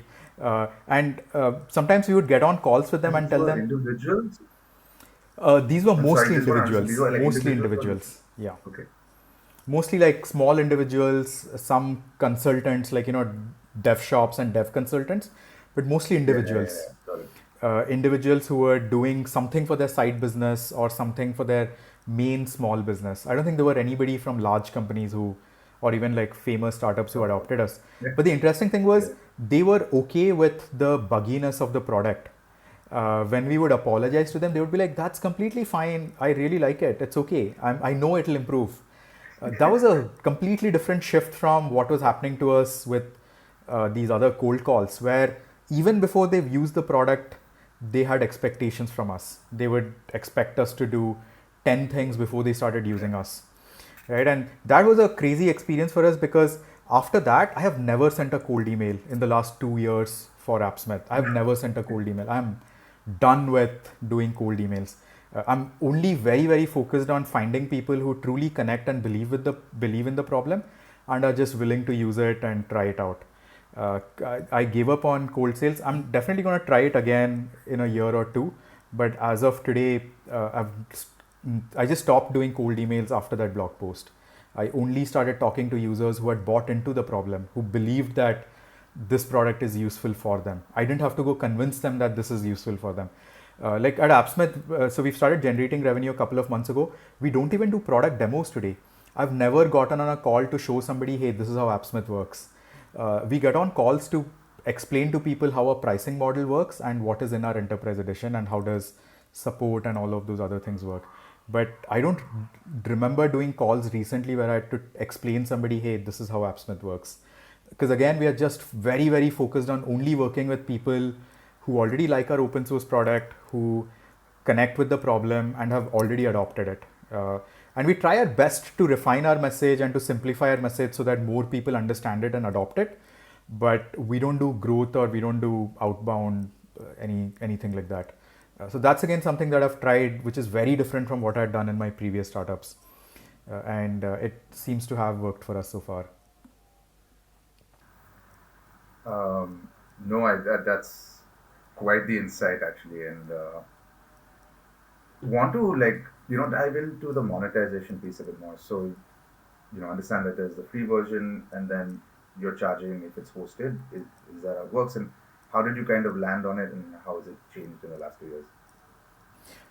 And sometimes we would get on calls with them And and these tell were them, individuals? these were I'm sorry, mostly just want to understand. These individuals, were like mostly individuals or individuals. Yeah. okay. Mostly like small individuals, some consultants, like, dev shops and dev consultants, but mostly individuals. Got it. Individuals who were doing something for their side business or something for their main small business. I don't think there were anybody from large companies or even like famous startups who Okay. adopted us. Yeah. But the interesting thing Yeah. was they were okay with the bugginess of the product. When we would apologize to them, they would be like, "That's completely fine. I really like it. It's okay. I know it'll improve." That was a completely different shift from what was happening to us with these other cold calls, where even before they've used the product, they had expectations from us. They would expect us to do 10 things before they started using us. Right? And that was a crazy experience for us because after that, I have never sent a cold email in the last 2 years for AppSmith. I have never sent a cold email. I'm done with doing cold emails. I'm only very, very focused on finding people who truly connect and believe in the problem and are just willing to use it and try it out. I gave up on cold sales. I'm definitely going to try it again in a year or two, but as of today, I just stopped doing cold emails after that blog post. I only started talking to users who had bought into the problem, who believed that this product is useful for them. I didn't have to go convince them that this is useful for them. Like at AppSmith, so we've started generating revenue a couple of months ago. We don't even do product demos today. I've never gotten on a call to show somebody, hey, this is how AppSmith works. We get on calls to explain to people how a pricing model works and what is in our enterprise edition and how does support and all of those other things work. But I don't remember doing calls recently where I had to explain somebody, hey, this is how AppSmith works. Because again, we are just very, very focused on only working with people who already like our open source product, who connect with the problem and have already adopted it. And we try our best to refine our message and to simplify our message so that more people understand it and adopt it. But we don't do growth or we don't do outbound anything like that. So that's again something that I've tried, which is very different from what I'd done in my previous startups. And it seems to have worked for us so far. No, that's quite the insight actually, and want to dive into the monetization piece a bit more. So understand that there's the free version, and then you're charging if it's hosted. Is that how it works? And how did you kind of land on it, and how has it changed in the last 2 years?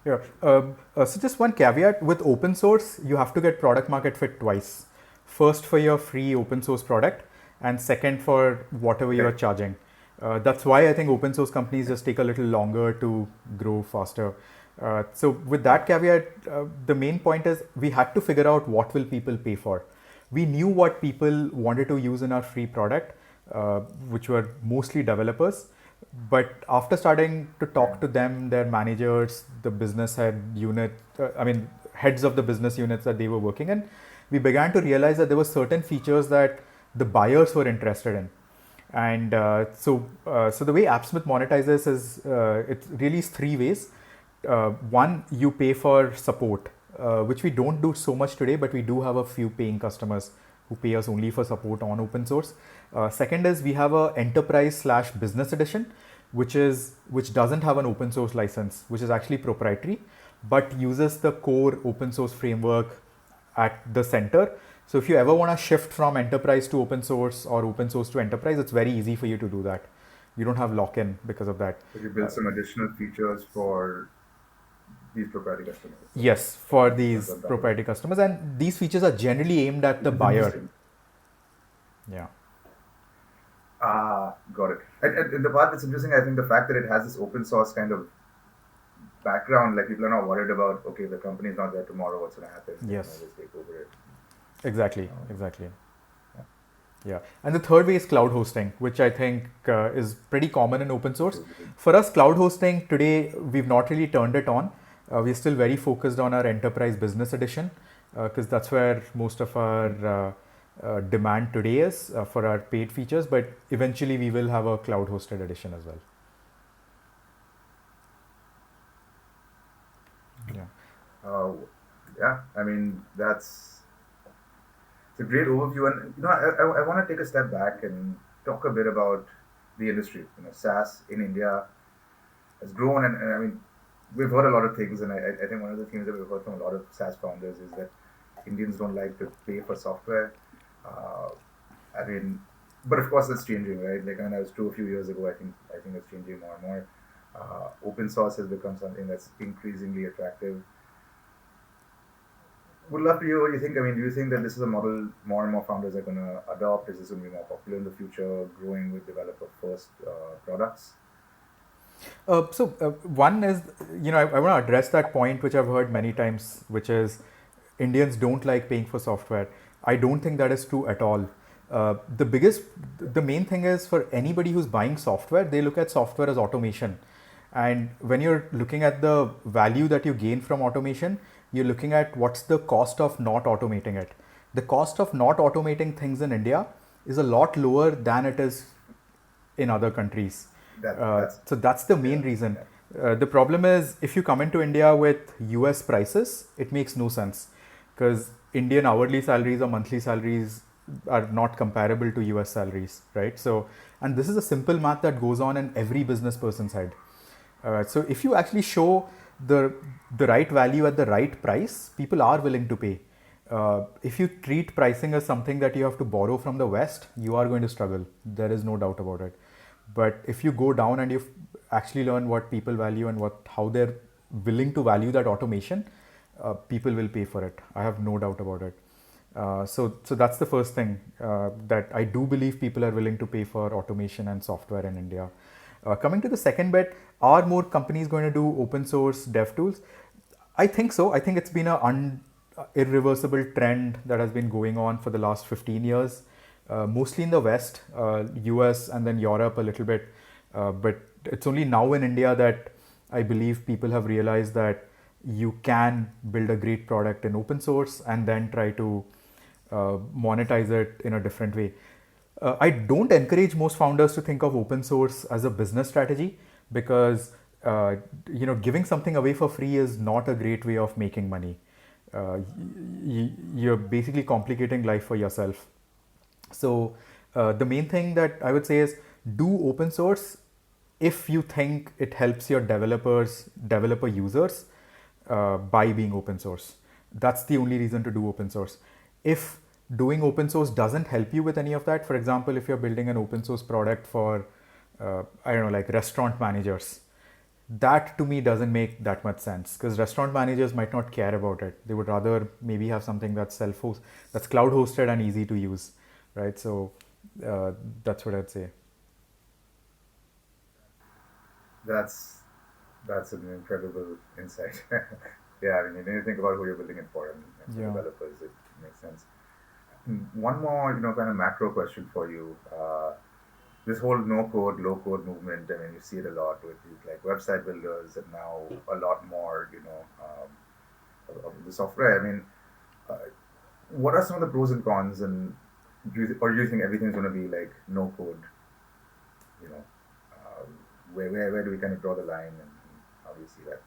Yeah. So just one caveat with open source, you have to get product market fit twice. First for your free open source product, and second for whatever you are charging. That's why I think open source companies just take a little longer to grow faster. So with that caveat, the main point is we had to figure out what will people pay for. We knew what people wanted to use in our free product, which were mostly developers. But after starting to talk to them, their managers, the business head unit, heads of the business units that they were working in, we began to realize that there were certain features that the buyers were interested in. And so the way AppSmith monetizes is it really is three ways. One, you pay for support, which we don't do so much today, but we do have a few paying customers who pay us only for support on open source. Second is we have a enterprise/business edition, which doesn't have an open source license, which is actually proprietary, but uses the core open source framework at the center. So if you ever want to shift from enterprise to open source or open source to enterprise, it's very easy for you to do that. You don't have lock-in because of that. So you build some additional features for these proprietary customers. Yes, for That's these on top of it. proprietary customers, and these features are generally aimed at Which the is buyer. interesting. Yeah. Got it. And the part that's interesting, I think the fact that it has this open source kind of background, like people are not worried about, okay, the company's not there tomorrow, what's going to happen? They can Yes. always take over it. Exactly. Yeah. And the third way is cloud hosting, which I think is pretty common in open source. For us, cloud hosting today, we've not really turned it on. We're still very focused on our enterprise business edition because that's where most of our demand today is for our paid features. But eventually, we will have a cloud hosted edition as well. Yeah. I mean, it's a great overview. And, I want to take a step back and talk a bit about the industry. SaaS in India has grown. And I mean, we've heard a lot of things. And I think one of the things that we've heard from a lot of SaaS founders is that Indians don't like to pay for software. I mean, but of course that's changing, right? Like, and that was true a few years ago. I think it's changing more and more. Open source has become something that's increasingly attractive. Would love to hear what you think. I mean, do you think that this is a model more and more founders are going to adopt? Is this going to be more popular in the future, growing with developer first products? One is, I want to address that point, which I've heard many times, which is Indians don't like paying for software. I don't think that is true at all. The main thing is for anybody who's buying software, they look at software as automation. And when you're looking at the value that you gain from automation, you're looking at what's the cost of not automating it. The cost of not automating things in India is a lot lower than it is in other countries. So that's the main reason. The problem is if you come into India with US prices, it makes no sense because Indian hourly salaries or monthly salaries are not comparable to US salaries, right? So, and this is a simple math that goes on in every business person's head. So if you actually show the right value at the right price, people are willing to pay. If you treat pricing as something that you have to borrow from the West, you are going to struggle. There is no doubt about it. But if you go down and you actually learn what people value and how they're willing to value that automation, people will pay for it. I have no doubt about it. So that's the first thing that I do believe people are willing to pay for automation and software in India. Coming to the second bit, are more companies going to do open source dev tools? I think so. I think it's been an irreversible trend that has been going on for the last 15 years, mostly in the West, US and then Europe a little bit. But it's only now in India that I believe people have realized that you can build a great product in open source and then try to monetize it in a different way. I don't encourage most founders to think of open source as a business strategy because giving something away for free is not a great way of making money. You're basically complicating life for yourself. So the main thing that I would say is do open source if you think it helps your developer users by being open source. That's the only reason to do open source. If doing open source doesn't help you with any of that, for example, if you're building an open source product for, like restaurant managers, that to me doesn't make that much sense because restaurant managers might not care about it. They would rather maybe have something that's that's cloud hosted and easy to use, right? So that's what I'd say. That's an incredible insight. Yeah, I mean, when you think about who you're building it for and developers, it makes sense. One more, kind of macro question for you. This whole no code, low code movement, I mean, you see it a lot with like website builders and now a lot more, of the software. I mean, what are some of the pros and cons, and do you think everything's going to be like no code? Where do we kind of draw the line, and how do you see that?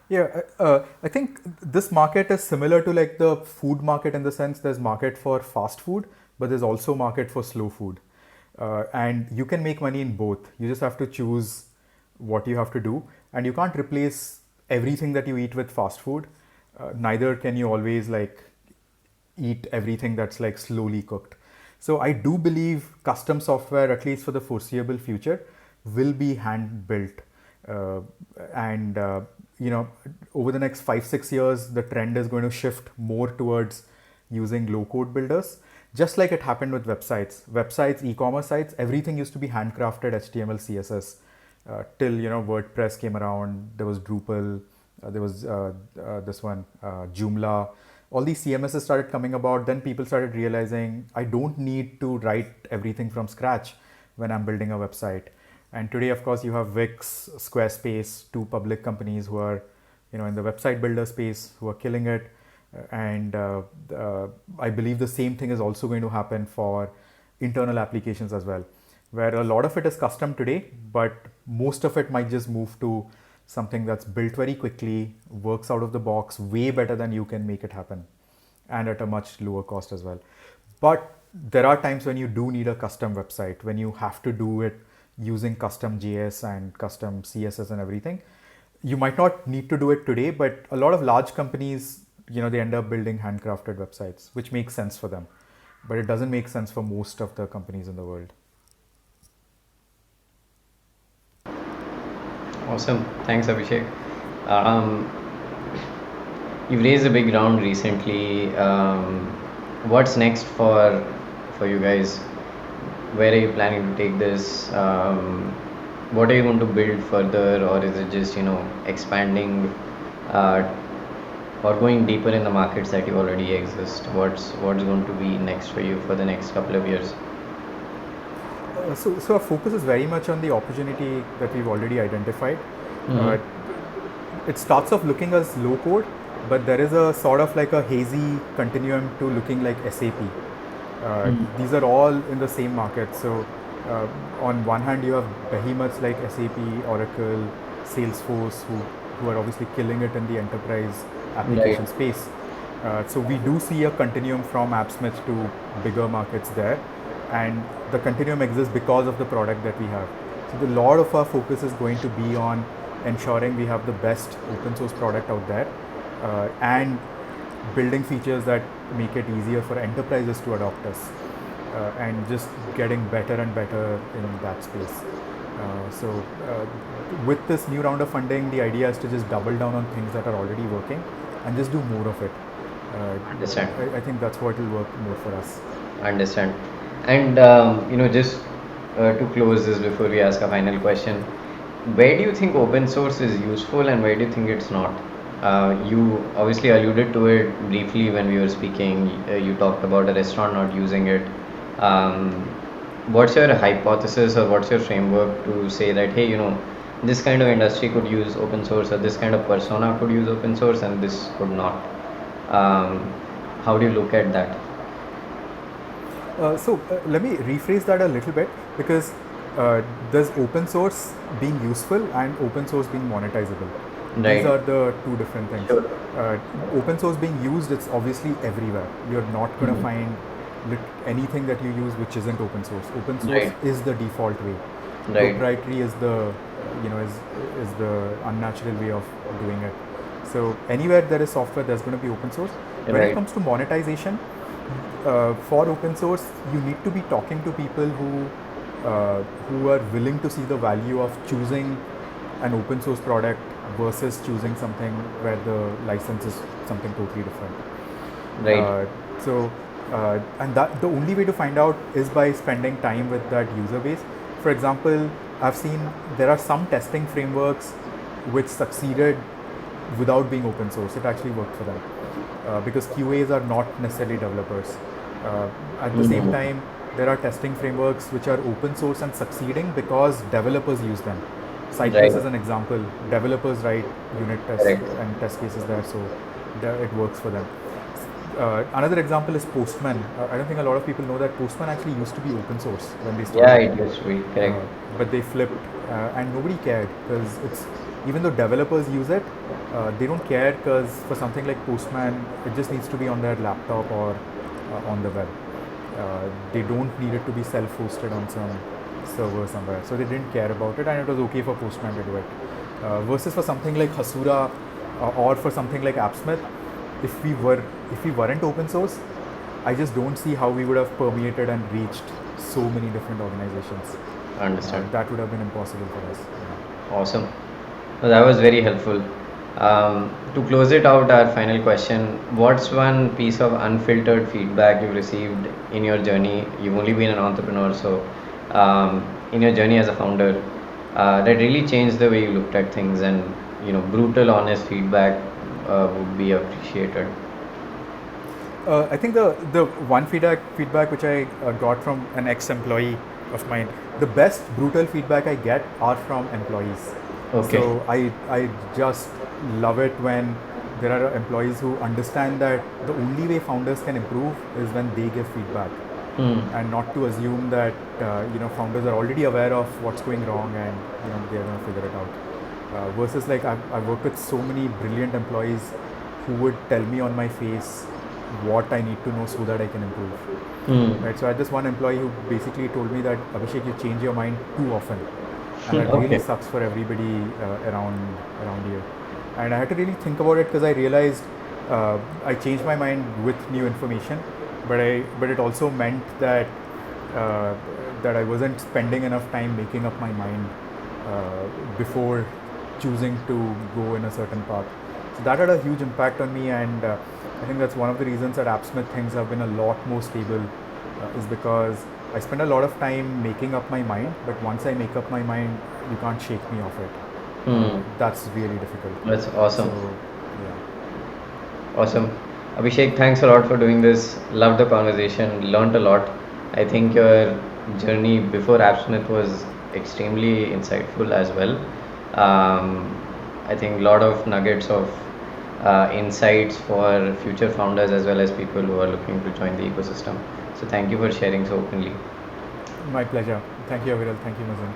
Yeah, I think this market is similar to like the food market in the sense there's market for fast food, but there's also market for slow food. And you can make money in both. You just have to choose what you have to do. And you can't replace everything that you eat with fast food. Neither can you always like eat everything that's like slowly cooked. So I do believe custom software, at least for the foreseeable future, will be hand built. Uh, and you know, over the next 5-6 years, the trend is going to shift more towards using low code builders, just like it happened with websites, e-commerce sites. Everything used to be handcrafted HTML, CSS, till, you know, WordPress came around. There was Drupal, there was this one, Joomla. All these CMSs started coming about. Then people started realizing I don't need to write everything from scratch when I'm building a website. And today, of course, you have Wix, Squarespace, two public companies who are, you know, in the website builder space, who are killing it. And I believe the same thing is also going to happen for internal applications as well, where a lot of it is custom today, but most of it might just move to something that's built very quickly, works out of the box way better than you can make it happen, and at a much lower cost as well. But there are times when you do need a custom website, when you have to do it using custom JS and custom CSS and everything. You might not need to do it today, but a lot of large companies, you know, they end up building handcrafted websites, which makes sense for them, but it doesn't make sense for most of the companies in the world. Awesome. Thanks, Abhishek. Um, you've raised a big round recently. What's next for you guys? Where are you planning to take this? What are you going to build further, or is it just, you know, expanding or going deeper in the markets that you already exist? What's going to be next for you for the next couple of years? So our focus is very much on the opportunity that we've already identified. It starts off looking as low code, but there is a sort of like a hazy continuum to looking like SAP. These are all in the same market. So on one hand, you have behemoths like SAP, Oracle, Salesforce, who are obviously killing it in the enterprise application space. So we do see a continuum from AppSmith to bigger markets there, and the continuum exists because of the product that we have. So a lot of our focus is going to be on ensuring we have the best open source product out there, and building features that make it easier for enterprises to adopt us, and just getting better and better in that space. With this new round of funding, the idea is to just double down on things that are already working and just do more of it. Understand. I think that's what will work more for us. Understand. And you know, just to close this before we ask a final question, where do you think open source is useful and where do you think it's not? You obviously alluded to it briefly when we were speaking. You talked about a restaurant not using it. What's your hypothesis or what's your framework to say that, hey, you know, this kind of industry could use open source, or this kind of persona could use open source and this could not? How do you look at that? Let me rephrase that a little bit, because there's open source being useful and open source being monetizable. Right. These are the two different things. Sure. Open source being used, it's obviously everywhere. You're not going to find anything that you use which isn't open source. Open source is the default way. Proprietary is the is the unnatural way of doing it. So anywhere there is software, there's going to be open source. When it comes to monetization, for open source, you need to be talking to people who are willing to see the value of choosing an open source product versus choosing something where the license is something totally different. Right. And that the only way to find out is by spending time with that user base. For example, I've seen there are some testing frameworks which succeeded without being open source. It actually worked for them, because QAs are not necessarily developers. At the same time, there are testing frameworks which are open source and succeeding because developers use them. Cypress is an example. Developers write unit tests and test cases there, so it works for them. Another example is Postman. I don't think a lot of people know that Postman actually used to be open source when they started. Yeah, it used to be, correct. But they flipped, and nobody cared, because it's, even though developers use it, they don't care, because for something like Postman, it just needs to be on their laptop or on the web. They don't need it to be self-hosted on some server somewhere, so they didn't care about it, and it was okay for Postman to do it. Versus for something like Hasura or for something like AppSmith, if we weren't open source, I just don't see how we would have permeated and reached so many different organizations. Understood. That would have been impossible for us. Awesome. Well, that was very helpful. To close it out, our final question: what's one piece of unfiltered feedback you've received in your journey? You've only been an entrepreneur, so in your journey as a founder, that really changed the way you looked at things, and brutal, honest feedback would be appreciated. I think the one feedback which I got from an ex-employee of mine, the best brutal feedback I get are from employees. Okay. So I just love it when there are employees who understand that the only way founders can improve is when they give feedback, and not to assume that founders are already aware of what's going wrong and they're going to figure it out. Versus like I've worked with so many brilliant employees who would tell me on my face what I need to know so that I can improve. Right. So I had this one employee who basically told me that, Abhishek, you change your mind too often, and that really Okay. sucks for everybody around you. And I had to really think about it because I realized I changed my mind with new information, but it also meant that that I wasn't spending enough time making up my mind before choosing to go in a certain path. So that had a huge impact on me, and I think that's one of the reasons that AppSmith things have been a lot more stable, is because I spend a lot of time making up my mind, but once I make up my mind, you can't shake me off it. That's really difficult. That's awesome. So, yeah. Awesome. Abhishek, thanks a lot for doing this. Loved the conversation, learned a lot. I think your journey before AppSmith was extremely insightful as well. I think a lot of nuggets of insights for future founders as well as people who are looking to join the ecosystem. So thank you for sharing so openly. My pleasure. Thank you, Aviral. Thank you, Mazin.